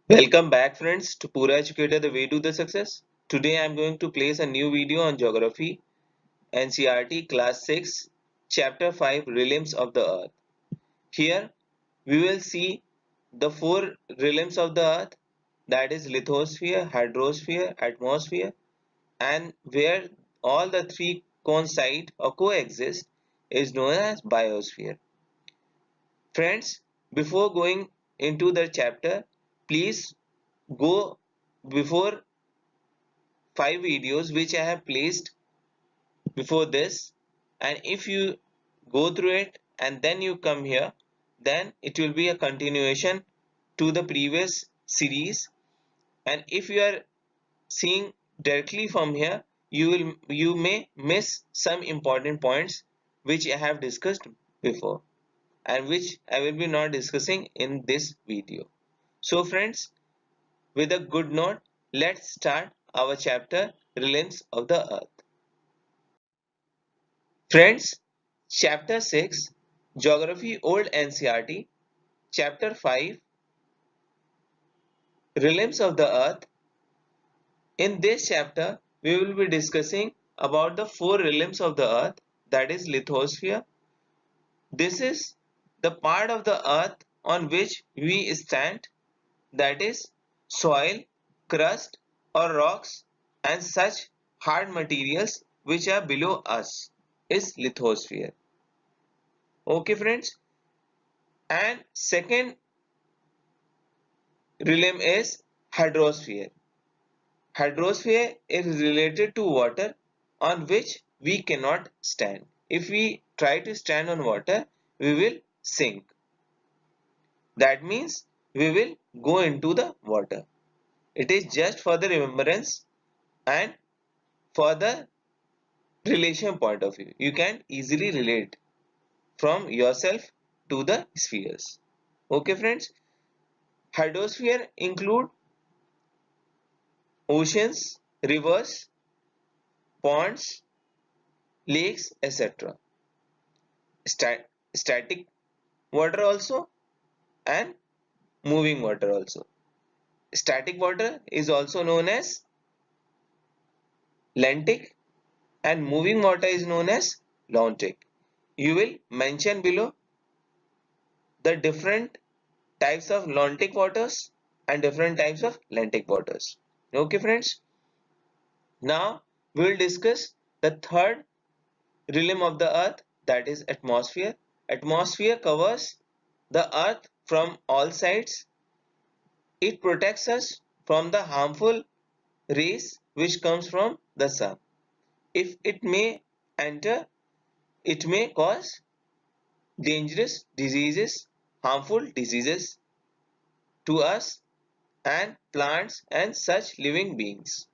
Welcome back friends to Pura Educator the way to the success. Today I am going to place a new video on geography NCERT class 6 chapter 5 realms of the earth. Here we will see the four realms of the earth, that is lithosphere, hydrosphere, atmosphere, and where all the three coincide or coexist is known as biosphere. Friends, before going into the chapter, please go before 5 videos which I have placed before this, and if you go through it and then you come here, then it will be a continuation to the previous series. And if you are seeing directly from here, you may miss some important points which I have discussed before and which I will be not discussing in this video. So friends, with a good note, let's start our chapter Realms of the Earth. Friends, Chapter 6 Geography Old NCERT, Chapter 5 Realms of the Earth. In this chapter, we will be discussing about the four realms of the Earth, that is lithosphere. This is the part of the Earth on which we stand, that is soil, crust or rocks and such hard materials which are below us is lithosphere. Okay friends, and second realm is hydrosphere. Hydrosphere is related to water on which we cannot stand. If we try to stand on water, we will sink. That means we will go into the water. It is just for the remembrance and for the relation point of view. You can easily relate from yourself to the spheres. Okay friends, hydrosphere include oceans, rivers, ponds, lakes, etc. Static water also and moving water also. Static water is also known as lentic and moving water is known as launtic. You will mention below the different types of launtic waters and different types of lentic waters. Okay friends, now we will discuss the third realm of the earth, that is atmosphere. Atmosphere covers the earth from all sides. It protects us from the harmful rays which comes from the sun. If it may enter, it may cause dangerous diseases, harmful diseases to us and plants and such living beings.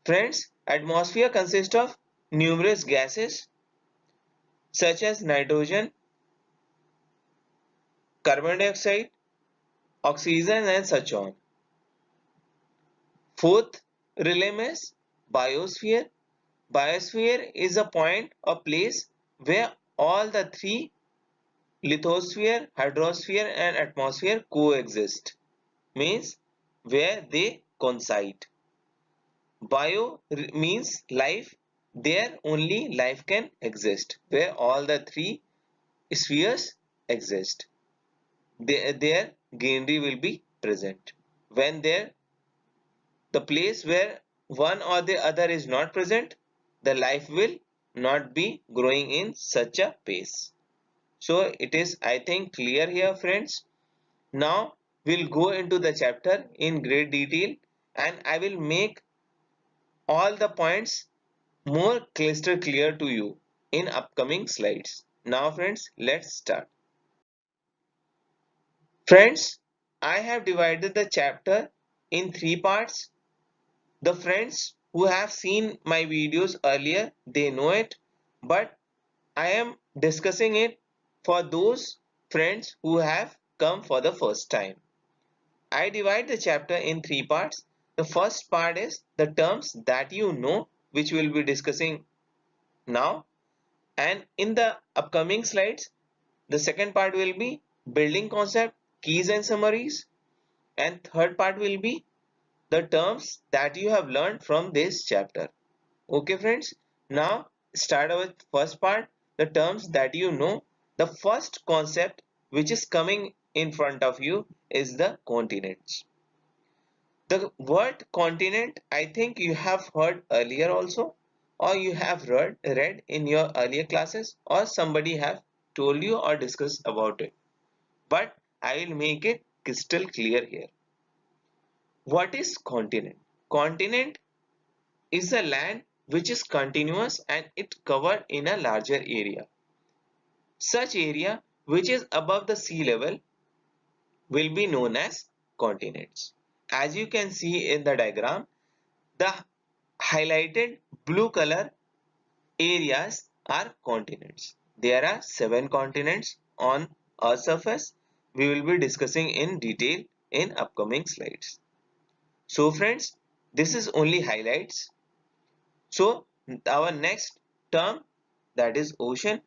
Friends, atmosphere consists of numerous gases such as nitrogen, carbon dioxide, oxygen and such on. Fourth realm is biosphere. Biosphere is a point or place where all the three lithosphere, hydrosphere and atmosphere coexist. Means where they coincide. Bio means life. There only life can exist. Where all the three spheres exist. There greenery will be present. When there the place where one or the other is not present, the life will not be growing in such a pace. So it is, I think, clear here friends. Now we'll go into the chapter in great detail and I will make all the points more crystal clear to you in upcoming slides. Now friends, let's start. Friends, I have divided the chapter in three parts. The friends who have seen my videos earlier, they know it, but I am discussing it for those friends who have come for the first time. I divide the chapter in three parts. The first part is the terms that you know, which we will be discussing now. And in the upcoming slides, the second part will be building concept, keys and summaries, and third part will be the terms that you have learned from this chapter. Okay friends, now start our first part, the terms that you know. The first concept which is coming in front of you is the continents. The word continent, I think you have heard earlier also, or you have read in your earlier classes, or somebody have told you or discussed about it. But I will make it crystal clear here. What is continent? Continent is a land which is continuous and it covered in a larger area. Such area which is above the sea level will be known as continents. As you can see in the diagram, the highlighted blue color areas are continents. There are 7 continents on Earth's surface. We will be discussing in detail in upcoming slides. So friends, this is only highlights. So our next term, that is ocean.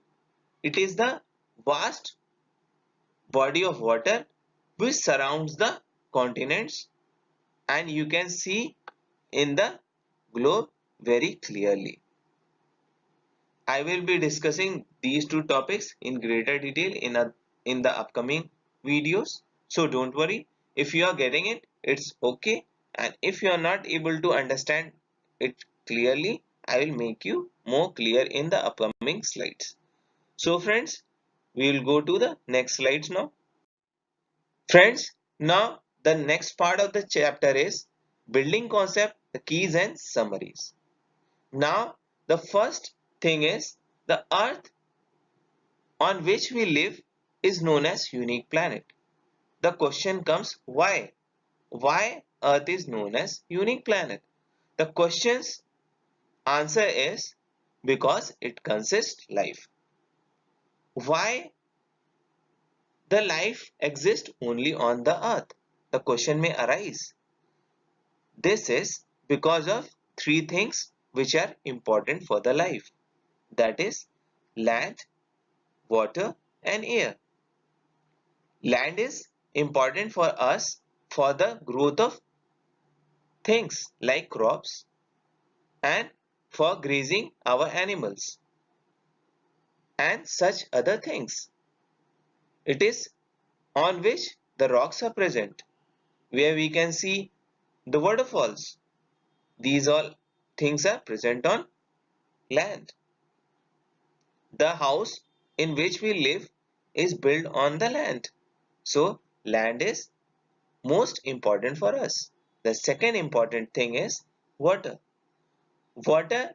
It is the vast body of water which surrounds the continents, and you can see in the globe very clearly. I will be discussing these two topics in greater detail in the upcoming videos. So don't worry, if you are getting it, it's okay. And if you are not able to understand it clearly, I will make you more clear in the upcoming slides. So friends, we will go to the next slides now. Friends, now the next part of the chapter is building concept, the keys and summaries. Now the first thing is the earth on which we live is known as unique planet. The question comes, why? Why earth is known as unique planet? The question's answer is because it consists life. Why the life exists only on the earth? The question may arise. This is because of 3 things which are important for the life. That is land, water and air. Land is important for us for the growth of things like crops and for grazing our animals and such other things. It is on which the rocks are present, where we can see the waterfalls. These all things are present on land. The house in which we live is built on the land. So land is most important for us. The second important thing is water. Water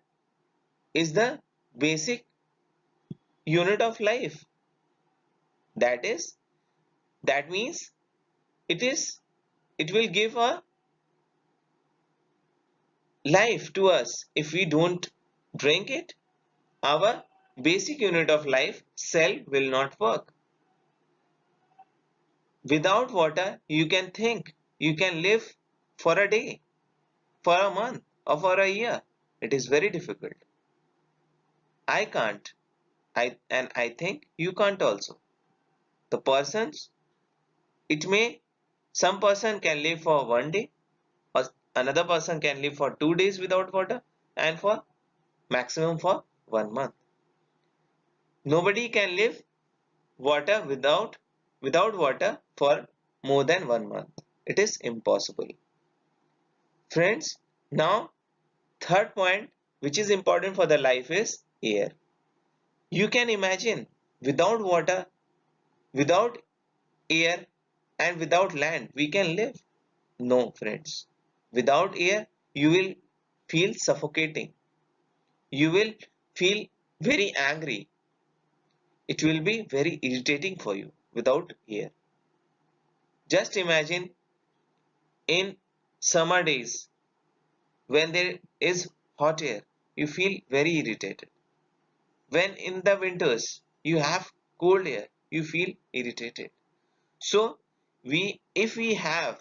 is the basic unit of life. That means it will give a life to us. If we don't drink it, our basic unit of life, cell, will not work. Without water, you can think, you can live for a day, for a month, or for a year. It is very difficult. I can't. I think you can't also. The persons, it may, some person can live for one day, or another person can live for 2 days without water, and for maximum for 1 month. Nobody can live water without water for more than 1 month. It is impossible. Friends, now third point which is important for the life is air. You can imagine without water, without air and without land we can live? No friends. Without air you will feel suffocating. You will feel very angry. It will be very irritating for you without air. Just imagine in summer days when there is hot air, you feel very irritated. When in the winters you have cold air, you feel irritated. So if we have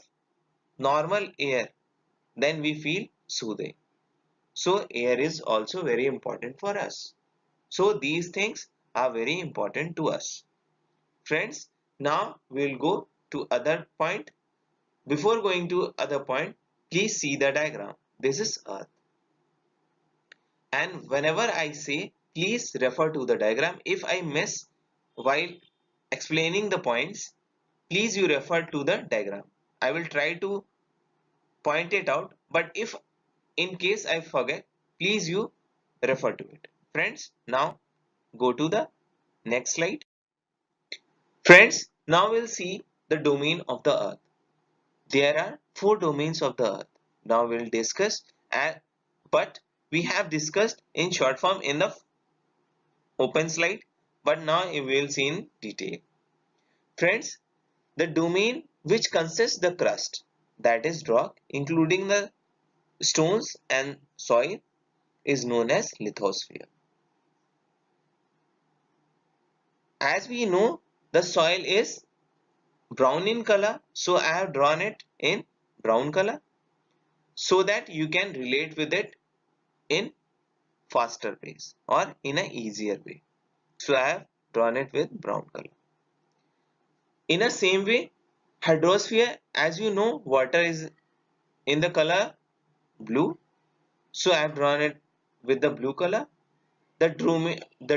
normal air, then we feel soothing. So air is also very important for us. So these things are very important to us. Friends, now we'll go to other point. Before going to other point, please see the diagram. This is Earth. And whenever I say, please refer to the diagram. If I miss while explaining the points, please you refer to the diagram. I will try to point it out, but if in case I forget, please you refer to it. Friends, now go to the next slide. Friends, now we'll see the domain of the Earth. There are four domains of the Earth. Now we'll discuss, but we have discussed in short form in the open slide, but now we will see in detail. Friends, the domain which consists the crust, that is rock, including the stones and soil, is known as lithosphere. As we know, the soil is brown in color, so I have drawn it in brown color so that you can relate with it in faster ways or in a easier way. So I have drawn it with brown color. In the same way, hydrosphere, as you know, water is in the color blue, so I have drawn it with the blue color. The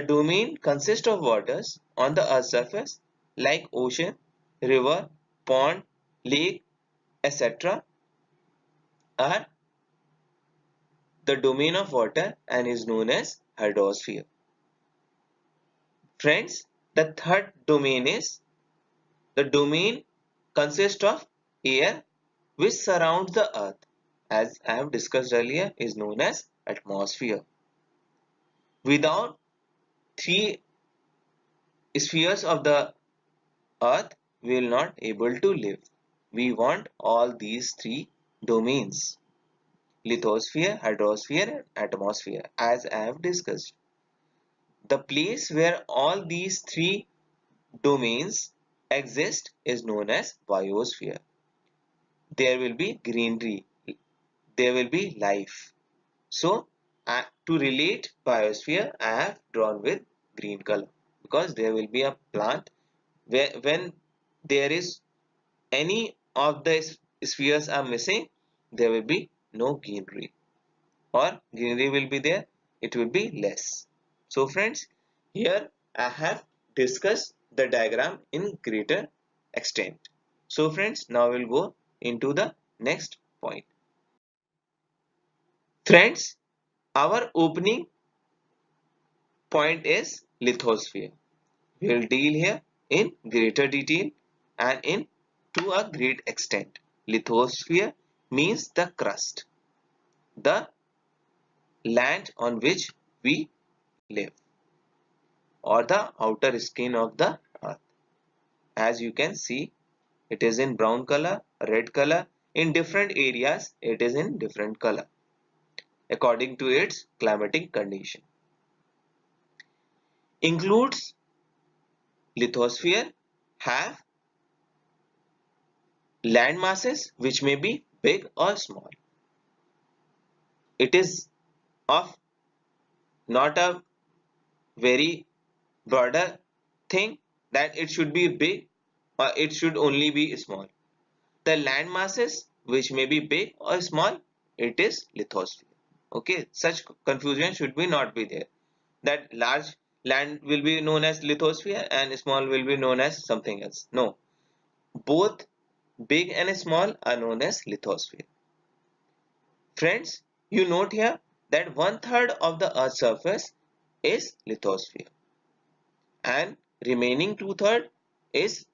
domain consists of waters on the earth's surface like ocean, river, pond, lake, etc. are the domain of water and is known as hydrosphere. Friends, the third domain is the domain consists of air which surrounds the earth, as I have discussed earlier, is known as atmosphere. Without three spheres of the earth, we will not able to live. We want all these three domains: lithosphere, hydrosphere and atmosphere, as I have discussed. The place where all these three domains exist is known as biosphere. There will be greenery, there will be life. So to relate biosphere, I have drawn with green color because there will be a plant where when there is any of the spheres are missing, there will be no greenery, or greenery will be there, it will be less. So friends, here I have discussed the diagram in greater extent. So friends, now we'll go into the next point. Friends, our opening point is lithosphere. We will deal here in greater detail and in to a great extent. Lithosphere means the crust, the land on which we live, or the outer skin of the earth. As you can see, it is in brown color, red color. In different areas, it is in different color according to its climatic condition. Includes lithosphere have land masses which may be big or small. It is of not a very broader thing that it should be big or it should only be small. The land masses which may be big or small, it is lithosphere. Okay, such confusion should be not be there. That large land will be known as lithosphere and small will be known as something else. No, both big and small are known as lithosphere. Friends, you note here that 1/3 of the Earth's surface is lithosphere and remaining 2/3 is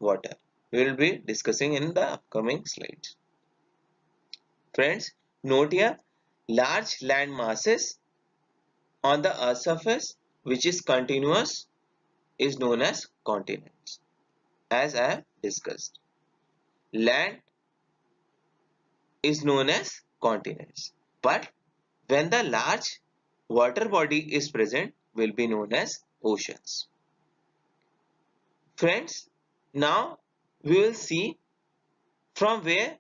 water. We will be discussing in the upcoming slides. Friends, note here large land masses on the Earth's surface which is continuous is known as continents, as I have discussed. Land is known as continents, but when the large water body is present will be known as oceans. Friends, now we will see from where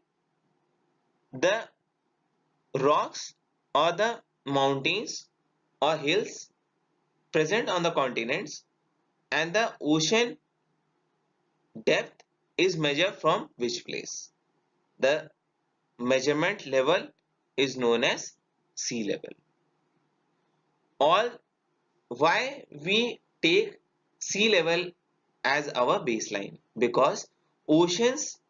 the rocks or the mountains or hills present on the continents and the ocean depth is measured from which place? The measurement level is known as sea level. All why we take sea level as our baseline? Because oceans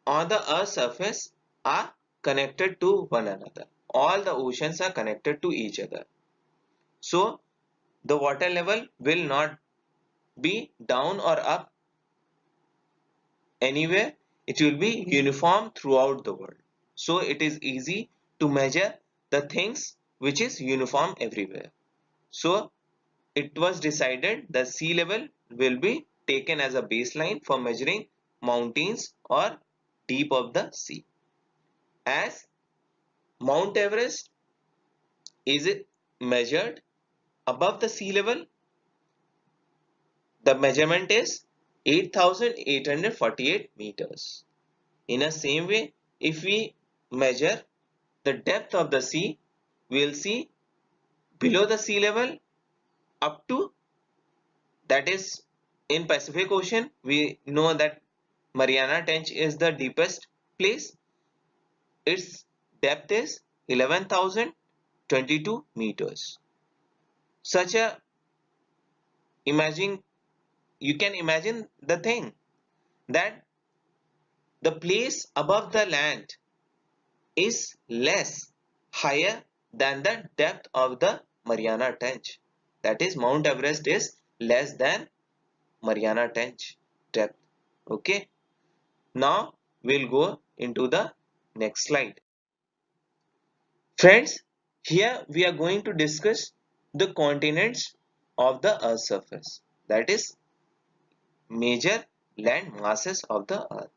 on the Earth's surface are connected to one another. All the oceans are connected to each other. So the water level will not be down or up anywhere. It will be uniform throughout the world. So it is easy to measure the things which is uniform everywhere. So it was decided the sea level will be taken as a baseline for measuring mountains or deep of the sea. As Mount Everest is measured above the sea level, the measurement is 8,848 meters. In the same way, if we measure the depth of the sea, we will see below the sea level up to, that is in Pacific Ocean, we know that Mariana Trench is the deepest place. Its depth is 11,022 meters. Such a imagine, you can imagine the thing that the place above the land is less higher than the depth of the Mariana Trench. That is, Mount Everest is less than Mariana Trench depth. Okay. Now we'll go into the next slide. Friends, here we are going to discuss the continents of the Earth's surface. That is, major land masses of the Earth.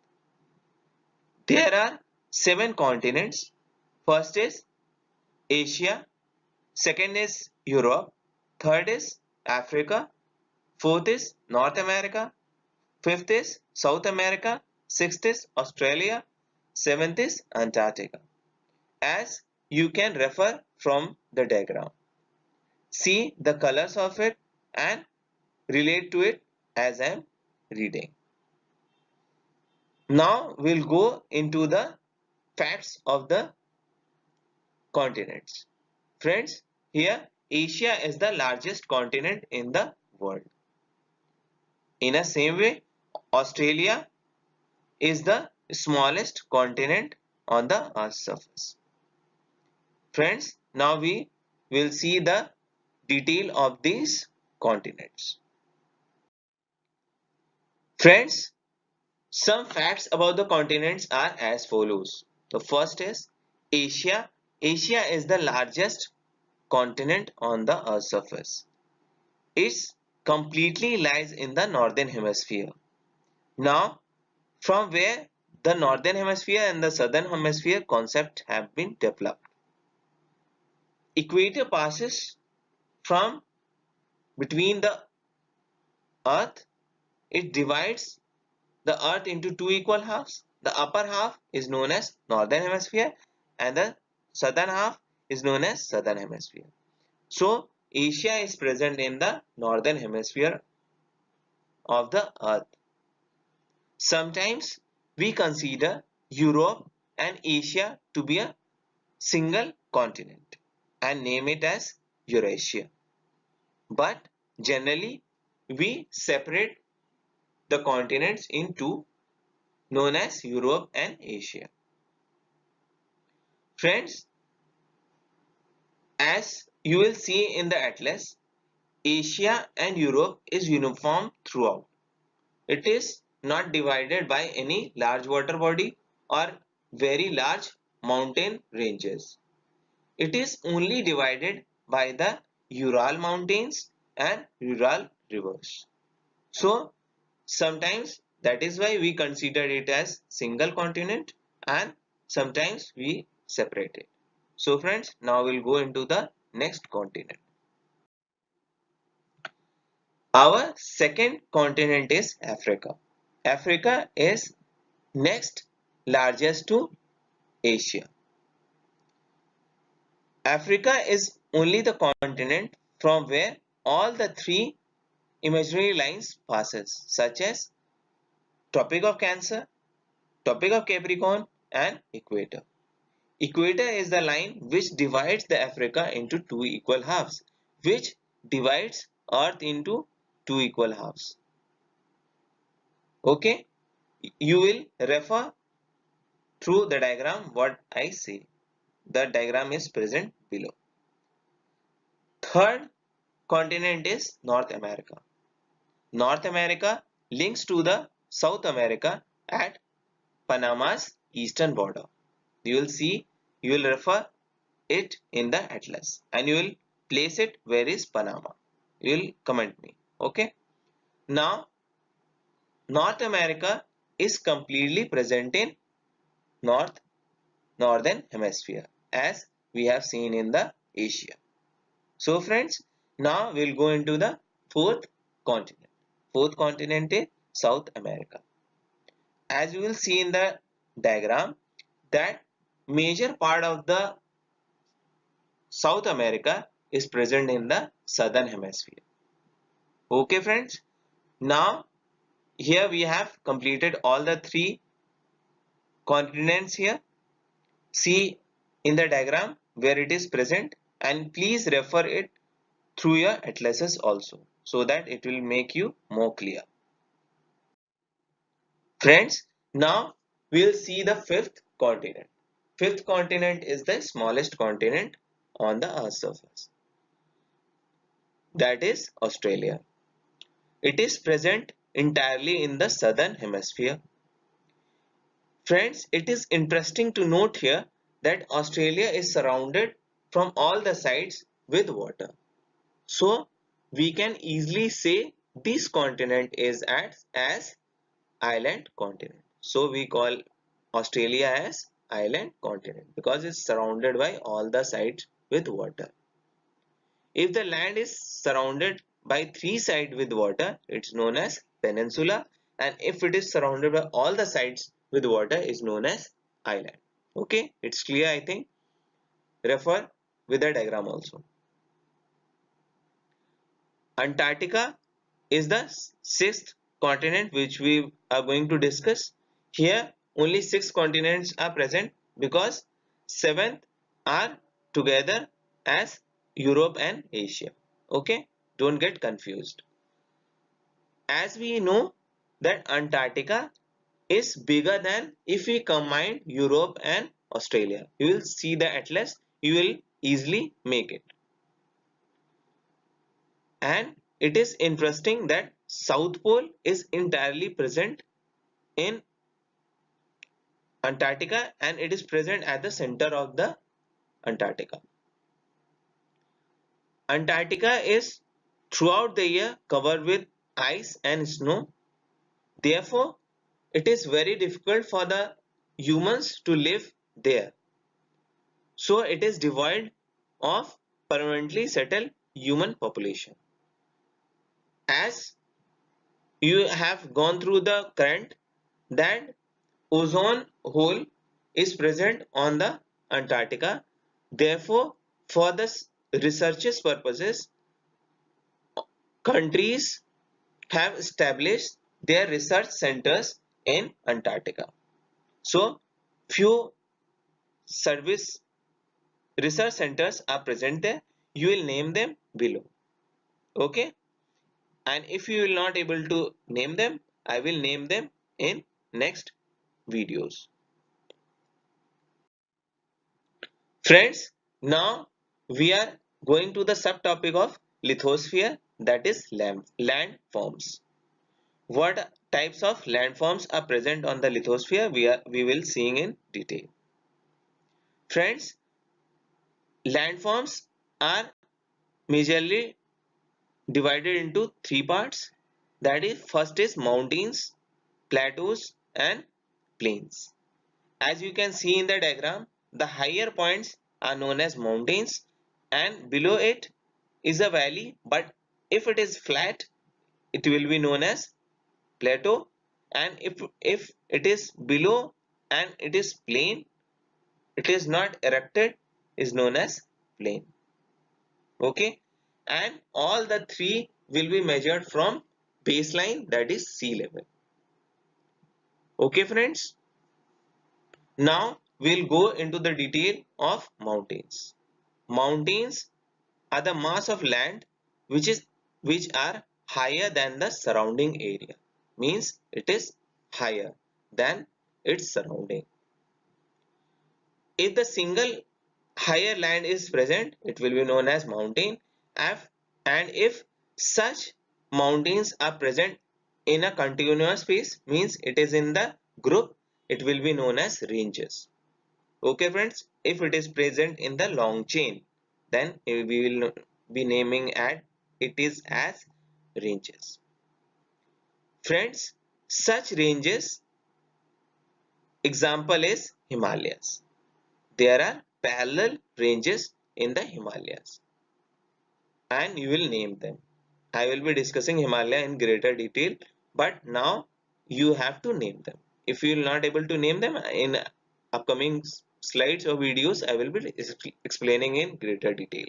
There are 7 continents. First is Asia, second is Europe, third is Africa, fourth is North America, fifth is South America, sixth is Australia, seventh is Antarctica. As you can refer from the diagram, see the colors of it and relate to it as I am reading. Now we'll go into the facts of the continents. Friends, here Asia is the largest continent in the world. In the same way, Australia is the smallest continent on the Earth's surface. Friends, now we will see the detail of these continents. Friends, some facts about the continents are as follows. The first is Asia. Asia is the largest continent on the Earth's surface. It completely lies in the northern hemisphere. Now, from where the northern hemisphere and the southern hemisphere concept have been developed. Equator passes from between the Earth. It divides the Earth into 2 equal halves. The upper half is known as northern hemisphere and the southern half is known as southern hemisphere. So Asia is present in the northern hemisphere of the Earth. Sometimes we consider Europe and Asia to be a single continent and name it as Eurasia. But generally we separate the continents in two, known as Europe and Asia. Friends, as you will see in the atlas, Asia and Europe is uniform throughout. It is not divided by any large water body or very large mountain ranges. It is only divided by the Ural mountains and Ural rivers. So sometimes that is why we consider it as single continent and sometimes we separate it. So friends, now we'll go into the next continent. Our second continent is Africa. Africa is next largest to Asia. Africa is only the continent from where all the 3 imaginary lines passes, such as Tropic of Cancer, Tropic of Capricorn, and Equator. Equator is the line which divides the Africa into two equal halves, which divides Earth into two equal halves. Okay, you will refer through the diagram what I say. The diagram is present below. Third continent is North America. North America links to the South America at Panama's eastern border. You will see, you will refer it in the atlas and you will place it where is Panama. You will comment me. Okay. Now, North America is completely present in northern hemisphere as we have seen in the Asia. So friends, now we'll go into the fourth continent. Fourth continent is South America. As you will see in the diagram that major part of the South America is present in the southern hemisphere. Okay friends, now here we have completed all the three continents here. See in the diagram where it is present and please refer it through your atlases also so that it will make you more clear. Friends, now we'll see the fifth continent. Fifth continent is the smallest continent on the Earth's surface. That is Australia. It is present entirely in the southern hemisphere. Friends, it is interesting to note here that Australia is surrounded from all the sides with water. So we can easily say this continent is as island continent. So we call Australia as island continent because it's surrounded by all the sides with water. If the land is surrounded by three sides with water, it's known as peninsula, and if it is surrounded by all the sides with water, is known as island. Okay, it's clear I think. Refer with the diagram also. Antarctica is the sixth continent which we are going to discuss. Here only 6 continents are present because 7th are together as Europe and Asia. Okay, don't get confused. As we know that Antarctica is bigger than if we combine Europe and Australia. You will see the atlas, you will easily make it. And it is interesting that South Pole is entirely present in Antarctica and it is present at the center of the Antarctica. Antarctica is throughout the year covered with ice and snow. Therefore, it is very difficult for the humans to live there. So it is devoid of permanently settled human population. As you have gone through the current that ozone hole is present on the Antarctica. Therefore, for the research's purposes, countries have established their research centers in Antarctica. So, few service research centers are present there. You will name them below. Okay? And if you will not able to name them, I will name them in next videos. Friends, now we are going to the subtopic of lithosphere, that is landforms. What types of landforms are present on the lithosphere we will seeing in detail. Friends, landforms are majorly divided into three parts. That is, first is mountains, plateaus and plains. As you can see in the diagram, the higher points are known as mountains and below it is a valley, but if it is flat, it will be known as plateau, and if it is below and it is plain, it is not erected, is known as plain. Okay, and all the three will be measured from baseline, that is sea level. Okay friends, now we'll go into the detail of mountains. Mountains are the mass of land which are higher than the surrounding area. Means it is higher than its surrounding. If the single higher land is present, it will be known as mountain. And if such mountains are present in a continuous space, means it is in the group, it will be known as ranges. Okay friends, if it is present in the long chain, then we will be naming it is as ranges. Friends, such ranges, example is Himalayas. There are parallel ranges in the Himalayas and you will name them. I will be discussing Himalaya in greater detail, but now you have to name them. If you are not able to name them, in upcoming slides or videos, I will be explaining in greater detail.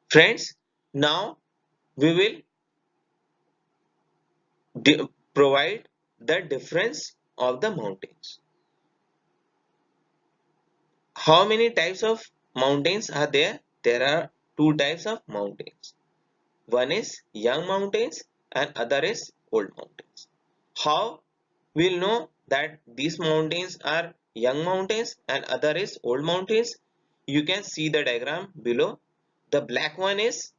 Friends, now we will provide the difference of the mountains. How many types of mountains are there? There are two types of mountains. One is young mountains and other is old mountains. How we'll know that these mountains are young mountains and other is old mountains? You can see the diagram below. The black one is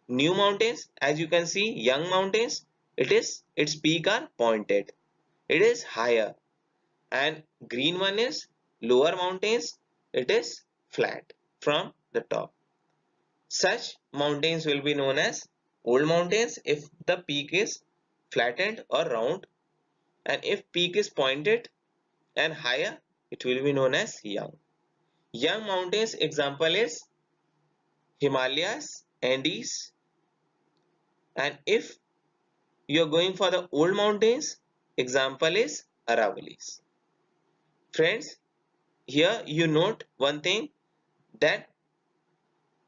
new mountains. As you can see, young mountains, its peak are pointed. It is higher. And green one is lower mountains. It is flat from the top. Such mountains will be known as old mountains if the peak is flattened or round, and if peak is pointed and higher, it will be known as young. Young mountains example is Himalayas, Andes, and if you are going for the old mountains, example is Aravalis. Friends, here you note one thing, that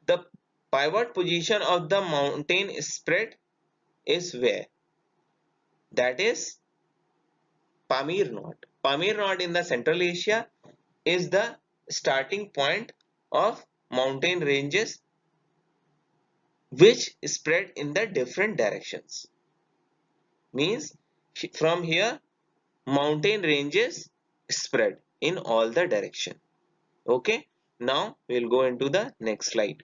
the pivot position of the mountain spread is where? That is Pamir knot. Pamir knot in the Central Asia is the starting point of mountain ranges which spread in the different directions. Means from here mountain ranges spread in all the direction. Okay, now we'll go into the next slide.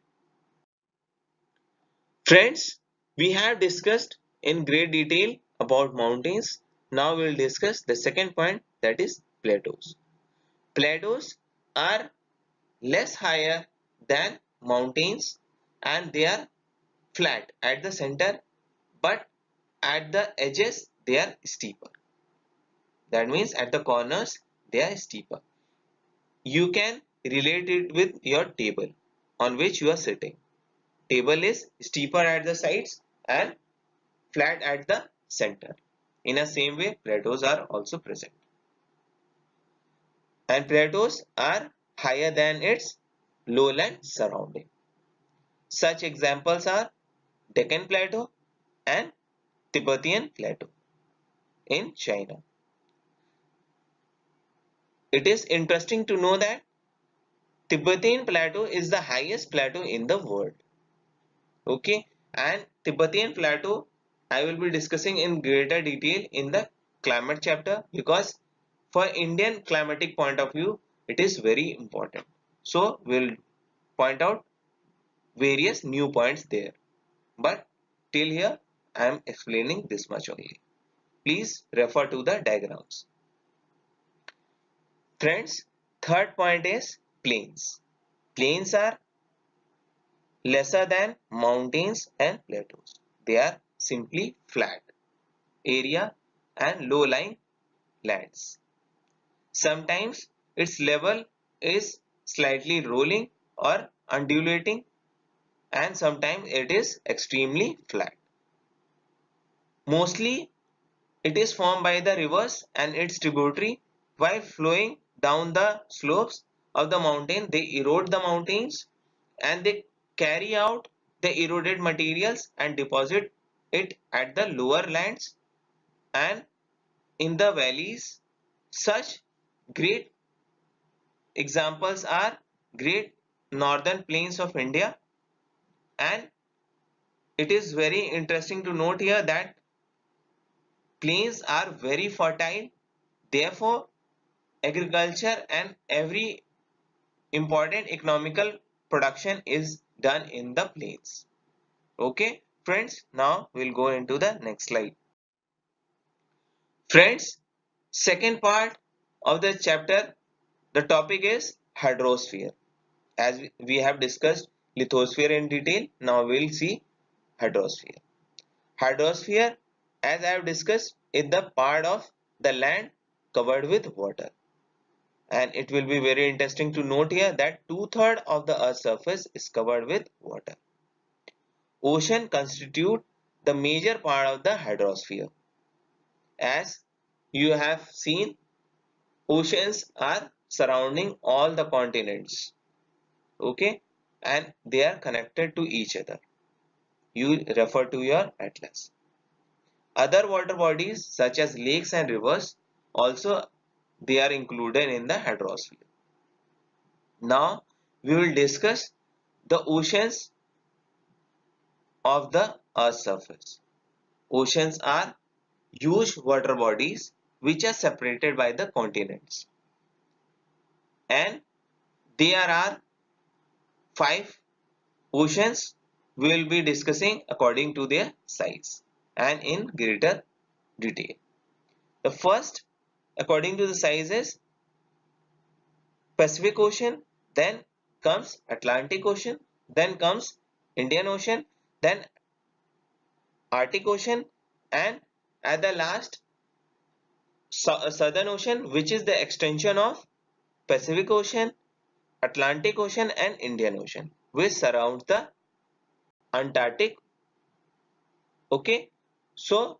Friends, we have discussed in great detail about mountains. Now we'll discuss the second point, that is plateaus. Plateaus are less higher than mountains and they are flat at the center, but at the edges they are steeper. That means at the corners they are steeper. You can relate it with your table on which you are sitting. Table is steeper at the sides and flat at the center. In the same way, plateaus are also present. And plateaus are higher than its lowland surrounding. Such examples are Deccan Plateau and Tibetan Plateau in China. It is interesting to know that Tibetan Plateau is the highest plateau in the world. Okay, and Tibetan Plateau I will be discussing in greater detail in the climate chapter, because for Indian climatic point of view it is very important. So we'll point out various new points there. But till here I am explaining this much only. Please refer to the diagrams. Friends, third point is plains. Plains are lesser than mountains and plateaus. They are simply flat area and low-lying lands. Sometimes its level is slightly rolling or undulating, and sometimes it is extremely flat. Mostly it is formed by the rivers and its tributary. While flowing down the slopes of the mountain, they erode the mountains and they carry out the eroded materials and deposit it at the lower lands, and in the valleys. Such great examples are Great Northern Plains of India, and it is very interesting to note here that plains are very fertile. Therefore, agriculture and every important economical production is done in the plains. Okay, friends, now we'll go into the next slide. Friends, second part of the chapter, the topic is hydrosphere. As we have discussed lithosphere in detail, now we'll see hydrosphere. Hydrosphere, as I have discussed, is the part of the land covered with water. And it will be very interesting to note here that 2/3 of the Earth's surface is covered with water. Ocean constitute the major part of the hydrosphere. As you have seen, oceans are surrounding all the continents. Okay, and they are connected to each other. You refer to your atlas. Other water bodies such as lakes and rivers also they are included in the hydrosphere. Now we will discuss the oceans of the Earth's surface. Oceans are huge water bodies which are separated by the continents, and there are 5 oceans we will be discussing according to their size and in greater detail. The first, according to the size, is Pacific Ocean, then comes Atlantic Ocean, then comes Indian Ocean, then Arctic Ocean, and at the last Southern Ocean, which is the extension of Pacific Ocean, Atlantic Ocean and Indian Ocean, which surrounds the Antarctic. Okay, so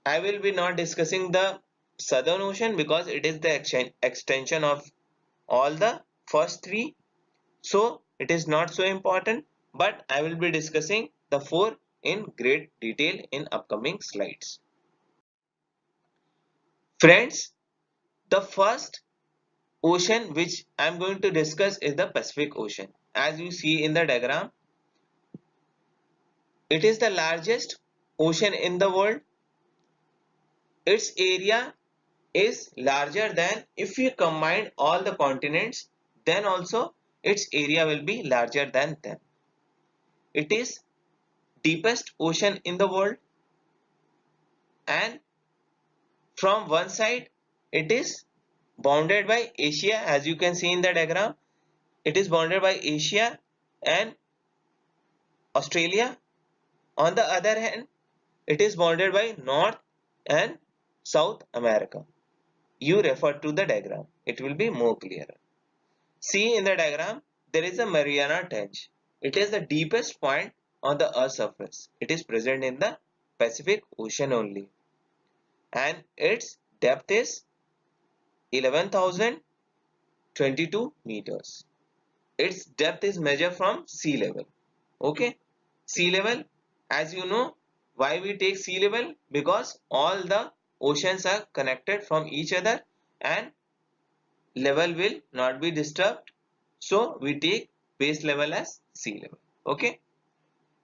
I will be not discussing the Southern Ocean because it is the extension of all the first 3, so it is not so important, but I will be discussing the 4 in great detail in upcoming slides. Friends, the first ocean which I am going to discuss is the Pacific Ocean. As you see in the diagram, it is the largest ocean in the world. Its area is larger than, if you combine all the continents, then also its area will be larger than them. It is deepest ocean in the world, and from one side it is bounded by Asia. As you can see in the diagram, it is bounded by Asia and Australia. On the other hand, it is bounded by North and South America. You refer to the diagram, it will be more clear. See in the diagram, there is a Mariana Trench. It is the deepest point on the Earth's surface. It is present in the Pacific Ocean only, and its depth is 11,022 meters. Its depth is measured from sea level. Okay, sea level, as you know, why we take sea level? Because all the oceans are connected from each other and level will not be disturbed, so we take base level as sea level. Okay,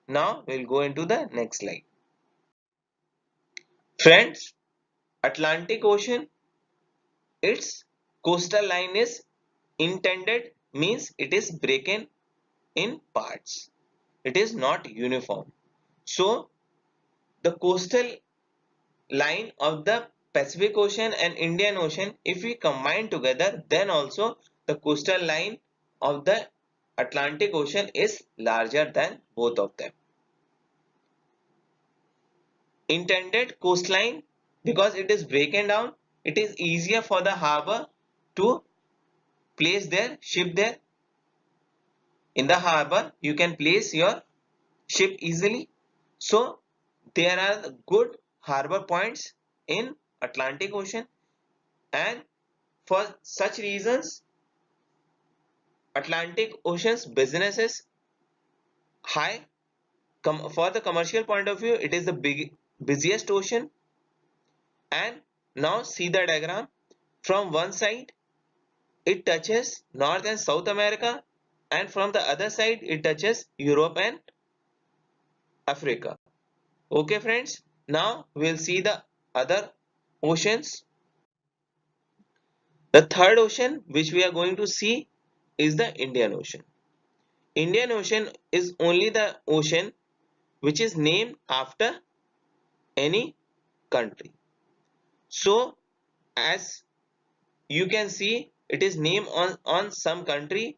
now we'll go into the next slide. Friends, Atlantic Ocean, its coastal line is intended, means it is broken in parts. It is not uniform. So the coastal line of the Pacific Ocean and Indian Ocean, if we combine together, then also the coastal line of the Atlantic Ocean is larger than both of them. Intended coastline, because it is broken down, it is easier for the harbor to place their ship there. In the harbor, you can place your ship easily. So there are good harbor points in Atlantic Ocean, and for such reasons Atlantic Ocean's business is high. For the commercial point of view, it is the busiest ocean, and Now see the diagram. From one side it touches North and South America, and from the other side it touches Europe and Africa. Okay friends, now we'll see the other oceans. The third ocean which we are going to see is the Indian Ocean. Indian Ocean is only the ocean which is named after any country. So as you can see, it is named on some country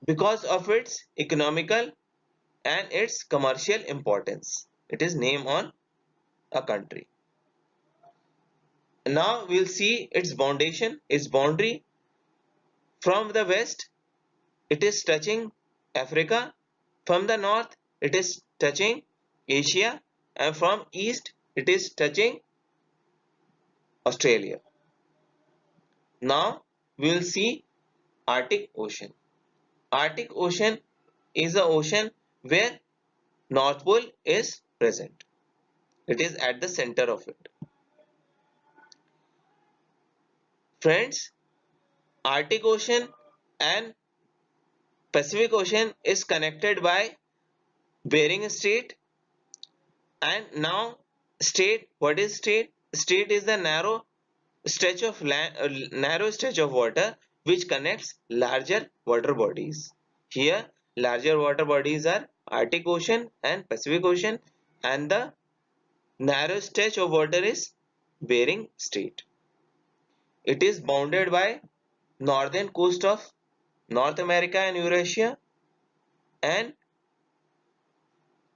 because of its economical and its commercial importance. It is named on a country. Now we'll see its foundation, its boundary. From the west, it is touching Africa. From the north, it is touching Asia. And from east, it is touching Australia. Now we'll see Arctic Ocean. Arctic Ocean is the ocean where North Pole is present. It is at the center of it. Friends, Arctic Ocean and Pacific Ocean is connected by Bering Strait. And now strait, what is strait? Strait is the narrow stretch of land, narrow stretch of water which connects larger water bodies. Here larger water bodies are Arctic Ocean and Pacific Ocean, and the narrow stretch of water is Bering Strait. It is bounded by northern coast of North America and Eurasia, and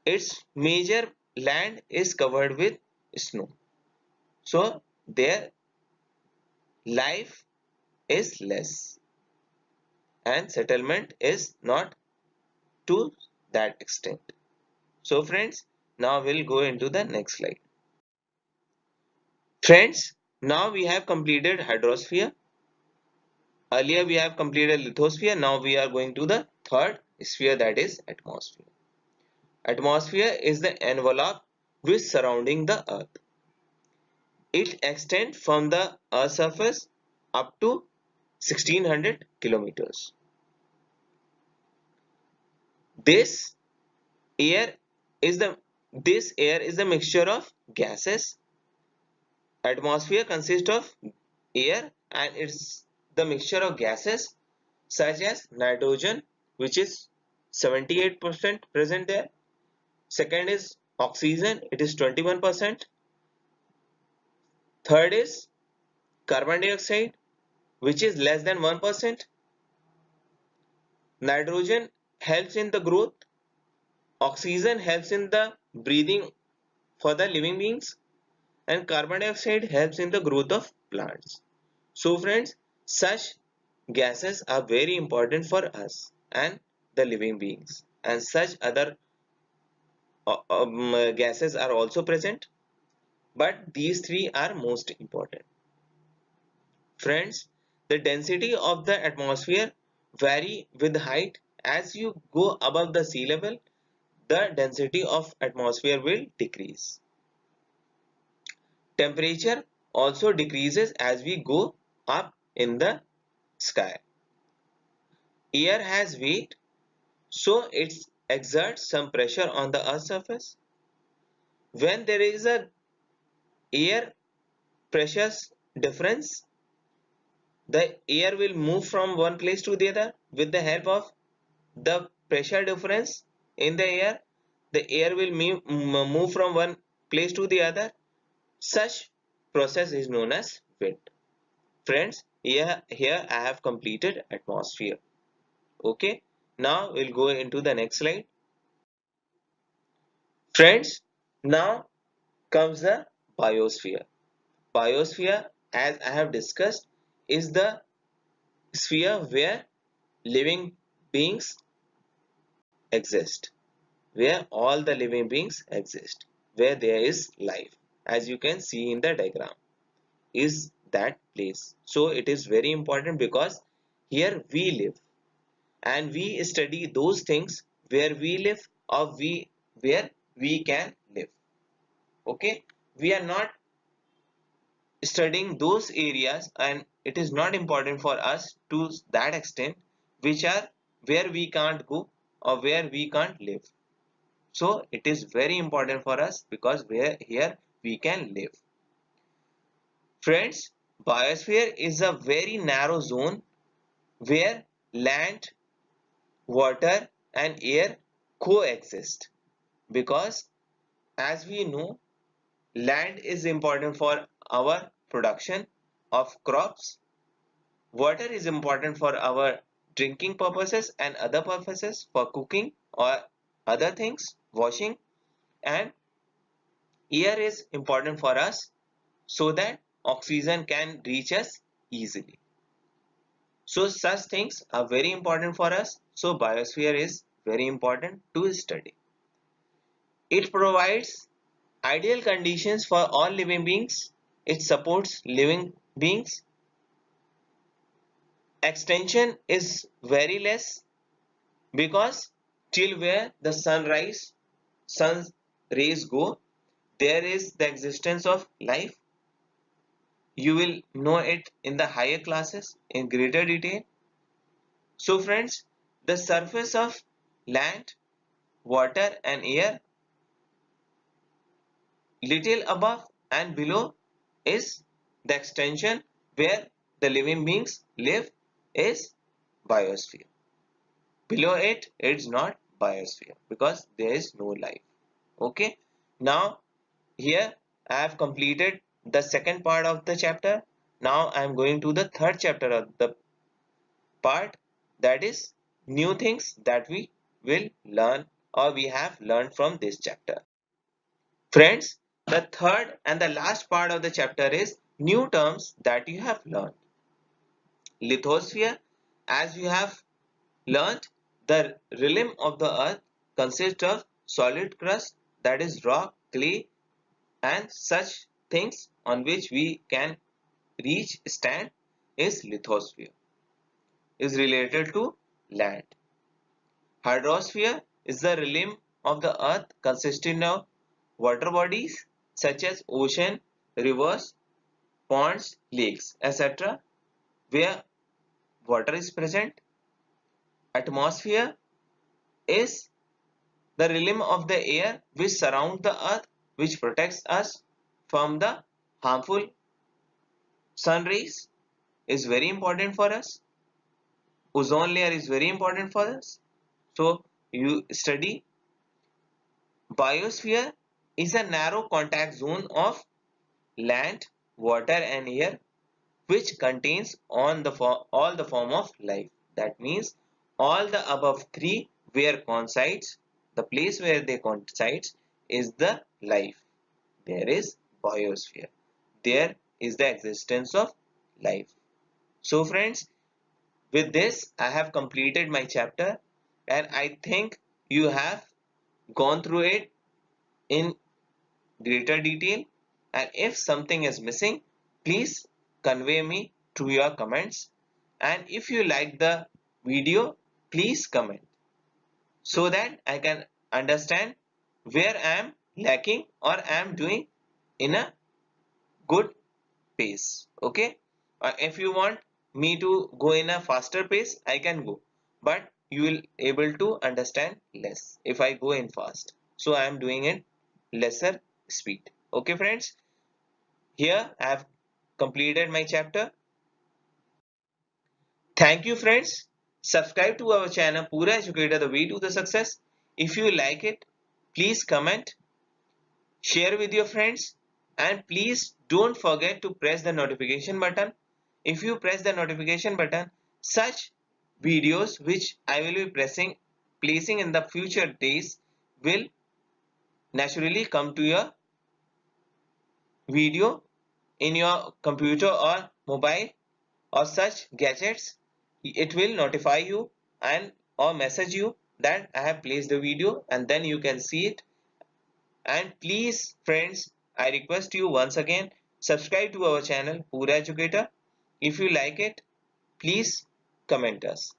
its major land is covered with snow. So their life is less and settlement is not to that extent. So friends, now we'll go into the next slide. Friends, now we have completed hydrosphere. Earlier we have completed lithosphere. Now we are going to the third sphere, that is atmosphere. Atmosphere is the envelope which surrounding the earth. It extends from the earth's surface up to 1600 kilometers. This air is the mixture of gases. Atmosphere consists of air, and it's the mixture of gases such as nitrogen, which is 78% present there. Second is oxygen, it is 21%. Third is carbon dioxide, which is less than 1%. Nitrogen helps in the growth. Oxygen helps in the breathing for the living beings, and carbon dioxide helps in the growth of plants. So friends, such gases are very important for us and the living beings, and such other gases are also present, but these three are most important. Friends, the density of the atmosphere vary with height. As you go above the sea level, the density of atmosphere will decrease. Temperature also decreases as we go up in the sky. Air has weight, so it exerts some pressure on the earth's surface. When there is a air pressure difference, the air will move from one place to the other. With the help of the pressure difference in the air will move from one place to the other. Such process is known as wind. Friends, here I have completed atmosphere. Okay, now we'll go into the next slide. Friends, now comes the biosphere. Biosphere, as I have discussed, is the sphere where living beings exist, where all the living beings exist, where there is life. As you can see in the diagram, is that place. So it is very important because here we live and we study those things where we live or where we can live. Okay, we are not studying those areas, and it is not important for us to that extent which are where we can't go or where we can't live. So it is very important for us because where here we can live. Friends, biosphere is a very narrow zone where land, water and air coexist, because as we know, land is important for our production of crops, water is important for our drinking purposes and other purposes for cooking or other things, washing, and air is important for us so that oxygen can reach us easily. So such things are very important for us. So biosphere is very important to study. It provides ideal conditions for all living beings. It supports living beings. Extension is very less because till where the sun's rays go, there is the existence of life. You will know it in the higher classes in greater detail. So friends, the surface of land, water and air, little above and below, is the extension where the living beings live, is biosphere. Below it, it's not biosphere because there is no life. Okay. Now here I have completed the second part of the chapter. Now I am going to the third chapter of the part, that is new things that we will learn or we have learned from this chapter. Friends, the third and the last part of the chapter is new terms that you have learned. Lithosphere, as you have learned, the realm of the earth consists of solid crust, that is rock, clay and such things on which we can reach, stand, is lithosphere, is related to land. Hydrosphere is the realm of the earth consisting of water bodies such as ocean, rivers, ponds, lakes, etc., where water is present. Atmosphere is the realm of the air which surrounds the earth, which protects us from the harmful sun rays, is very important for us. Ozone layer is very important for us. So you study. Biosphere is a narrow contact zone of land, water and air which contains all the form of life. That means all the above three where coincides, the place where they coincides is the life. There is biosphere. There is the existence of life. So friends, with this I have completed my chapter and I think you have gone through it in greater detail, and if something is missing, please convey me through your comments, and if you like the video, please comment so that I can understand where I am lacking or I am doing in a good pace. Okay, if you want me to go in a faster pace, I can go, but you will able to understand less if I go in fast. So I am doing it lesser speed. Okay friends, here I have completed my chapter. Thank you friends. Subscribe to our channel Pura Educator, the way to the success. If you like it, please comment, share with your friends, and please don't forget to press the notification button. If you press the notification button, such videos which I will be placing in the future days will naturally come to your video in your computer or mobile or such gadgets. It will notify you and or message you that I have placed the video, and then you can see it. And please friends, I request you once again, subscribe to our channel Pura Educator. If you like it, please comment us.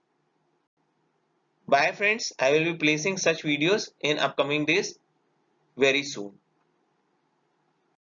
Bye friends, I will be placing such videos in upcoming days very soon.